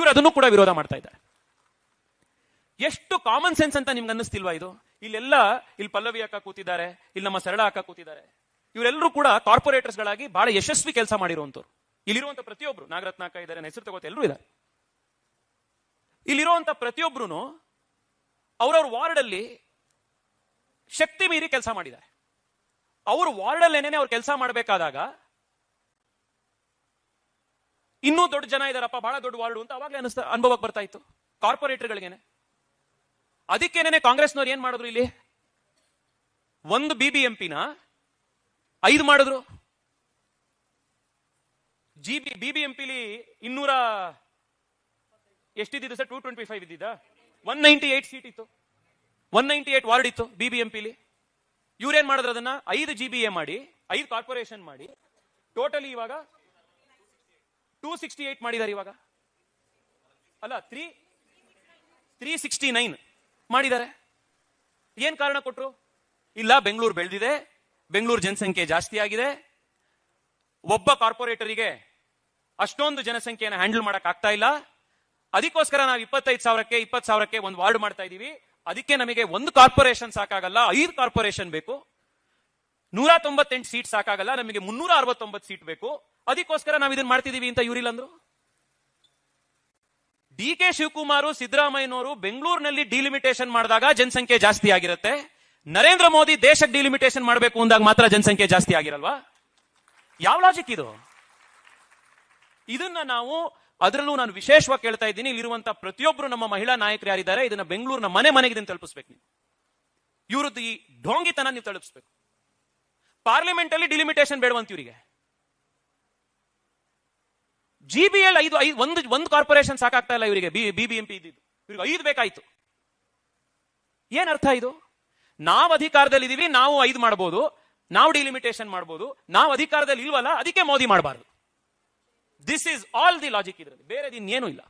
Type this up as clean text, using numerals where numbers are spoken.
ಇವರು ಅದನ್ನು ಕೂಡ ವಿರೋಧ ಮಾಡ್ತಾ ಇದ್ದಾರೆ. ಎಷ್ಟು ಕಾಮನ್ ಸೆನ್ಸ್ ಅಂತ ನಿಮ್ಗೆ ಅನ್ನಿಸ್ತಿಲ್ವಾ ಇದು? ಇಲ್ಲಿ ಪಲ್ಲವಿ ಅಕ್ಕ ಕೂತಿದ್ದಾರೆ, ಇಲ್ಲಿ ನಮ್ಮ ಸರಳ ಅಕ್ಕ ಕೂತಿದ್ದಾರೆ. ಇವರೆಲ್ಲರೂ ಕೂಡ ಕಾರ್ಪೊರೇಟರ್ಸ್ ಗಳಾಗಿ ಬಹಳ ಯಶಸ್ವಿ ಕೆಲಸ ಮಾಡಿರುವಂತವ್ರು. ಇಲ್ಲಿರುವಂತ ಪ್ರತಿಯೊಬ್ರು, ನಾಗರತ್ನ ಅಕ್ಕ ಇದ್ದಾರೆ, ಹೆಸರು ತಗೋತ ಎಲ್ಲರೂ ಇದ್ದಾರೆ. ಇಲ್ಲಿರುವಂತ ಪ್ರತಿಯೊಬ್ರು ಅವ್ರವ್ರ ವಾರ್ಡ್ ಅಲ್ಲಿ ಶಕ್ತಿ ಮೀರಿ ಕೆಲಸ ಮಾಡಿದ್ದಾರೆ. ಅವ್ರ ವಾರ್ಡ್ ಅಲ್ಲೇನೆ ಅವ್ರು ಕೆಲಸ ಮಾಡಬೇಕಾದಾಗ ಇನ್ನೂ ದೊಡ್ಡ ಜನ ಇದಾರಪ್ಪ, ಬಹಳ ದೊಡ್ಡ ವಾರ್ಡ್ ಅಂತ ಅವಾಗಲೇ ಅನುಭವಕ್ಕೆ ಬರ್ತಾ ಇತ್ತು ಕಾರ್ಪೊರೇಟರ್ಗಳಿಗೇನೆ. ಅದಕ್ಕೇನೆ ಕಾಂಗ್ರೆಸ್ನವ್ರು ಏನ್ ಮಾಡಿದ್ರು, ಇಲ್ಲಿ ಒಂದು BBMP ನ 5 ಮಾಡಿದ್ರು. BBMP-ಲಿ 200 ಎಷ್ಟಿದ್ದು ಸರ್? 225 ಇದ್ದಿದ್ದ. 198 ಸೀಟ್ ಇತ್ತು, 198 ವಾರ್ಡ್ ಇತ್ತು BBMP-ಲಿ. ಇವ್ರೇನ್ ಮಾಡಿದ್ರು, ಅದನ್ನ 5 GBA ಮಾಡಿ, 5 ಕಾರ್ಪೊರೇಷನ್ ಮಾಡಿ, ಟೋಟಲಿ ಇವಾಗ 268 ಮಾಡಿದ್ದಾರೆ. ಇವಾಗ ಅಲ್ಲ 369 ಮಾಡಿದ್ದಾರೆ. ಏನ್ ಕಾರಣ ಕೊಟ್ರು? ಇಲ್ಲ, ಬೆಂಗಳೂರು ಬೆಳೆದಿದೆ, ಬೆಂಗಳೂರು ಜನಸಂಖ್ಯೆ ಜಾಸ್ತಿ ಆಗಿದೆ, ಒಬ್ಬ ಕಾರ್ಪೊರೇಟರಿಗೆ ಅಷ್ಟೊಂದು ಜನಸಂಖ್ಯೆಯನ್ನು ಹ್ಯಾಂಡಲ್ ಮಾಡಕ್ ಆಗ್ತಾ ಇಲ್ಲ, ಅದಕ್ಕೋಸ್ಕರ ನಾವು 25,000ಕ್ಕೆ 20,000ಕ್ಕೆ ಒಂದು ವಾರ್ಡ್ ಮಾಡ್ತಾ ಇದೀವಿ. ಅದಕ್ಕೆ ನಮಗೆ ಒಂದು ಕಾರ್ಪೊರೇಷನ್ ಸಾಕಾಗಲ್ಲ, 5 ಕಾರ್ಪೊರೇಷನ್ ಬೇಕು. 198 ಸೀಟ್ ಸಾಕಾಗಲ್ಲ, ನಮಗೆ 369 ಸೀಟ್ ಬೇಕು. ಅದಕ್ಕೋಸ್ಕರ ನಾವು ಇದನ್ನ ಮಾಡ್ತಿದೀವಿ ಅಂತ ಇವರಿಲ್ಲ ಅಂದ್ರು. DK ಶಿವಕುಮಾರ್, ಸಿದ್ದರಾಮಯ್ಯನವರು ಬೆಂಗಳೂರಿನಲ್ಲಿ ಡಿಲಿಮಿಟೇಷನ್ ಮಾಡಿದಾಗ ಜನಸಂಖ್ಯೆ ಜಾಸ್ತಿ ಆಗಿರುತ್ತೆ. ನರೇಂದ್ರ ಮೋದಿ ದೇಶಕ್ಕೆ ಡಿಲಿಮಿಟೇಷನ್ ಮಾಡಬೇಕು ಅಂದಾಗ ಮಾತ್ರ ಜನಸಂಖ್ಯೆ ಜಾಸ್ತಿ ಆಗಿರಲ್ವಾ? ಯಾವ ಲಾಜಿಕ್ ಇದು? ಇದನ್ನ ಅದರಲ್ಲೂ ನಾನು ವಿಶೇಷವಾಗಿ ಕೇಳ್ತಾ ಇದ್ದೀನಿ, ಇಲ್ಲಿರುವಂತಹ ಪ್ರತಿಯೊಬ್ಬರು ನಮ್ಮ ಮಹಿಳಾ ನಾಯಕರು ಯಾರಿದ್ದಾರೆ, ಇದನ್ನ ಬೆಂಗಳೂರಿನ ಮನೆಗೆ ಇದನ್ನು ತಲುಪಿಸ್ಬೇಕು. ನೀವು ಇವ್ರದ್ದು ಈ ಢೋಂಗಿತನ ನೀವು ತಲುಪಿಸ್ಬೇಕು. ಪಾರ್ಲಿಮೆಂಟ್ ಅಲ್ಲಿ ಡಿಲಿಮಿಟೇಷನ್ ಬೇಡವಂತ ಇವರಿಗೆ. GBL ಒಂದು ಕಾರ್ಪೊರೇಷನ್ ಸಾಕಾಗ್ತಾ ಇಲ್ಲ ಇವರಿಗೆ. BBMP ಇದ್ದಿದ್ದು ಇವ್ರಿಗೆ 5 ಬೇಕಾಯ್ತು. ಏನ್ ಅರ್ಥ ಇದು? ನಾವು ಅಧಿಕಾರದಲ್ಲಿ ಇದೀವಿ, ನಾವು 5 ಮಾಡಬಹುದು, ನಾವು ಡಿಲಿಮಿಟೇಷನ್ ಮಾಡಬಹುದು. ನಾವು ಅಧಿಕಾರದಲ್ಲಿ ಇಲ್ವಲ್ಲ, ಅದಕ್ಕೆ ಮೋದಿ ಮಾಡಬಾರದು. This is all the logic. ಇದರಲ್ಲಿ ಬೇರೆ ಇನ್ನೇನು ಇಲ್ಲ.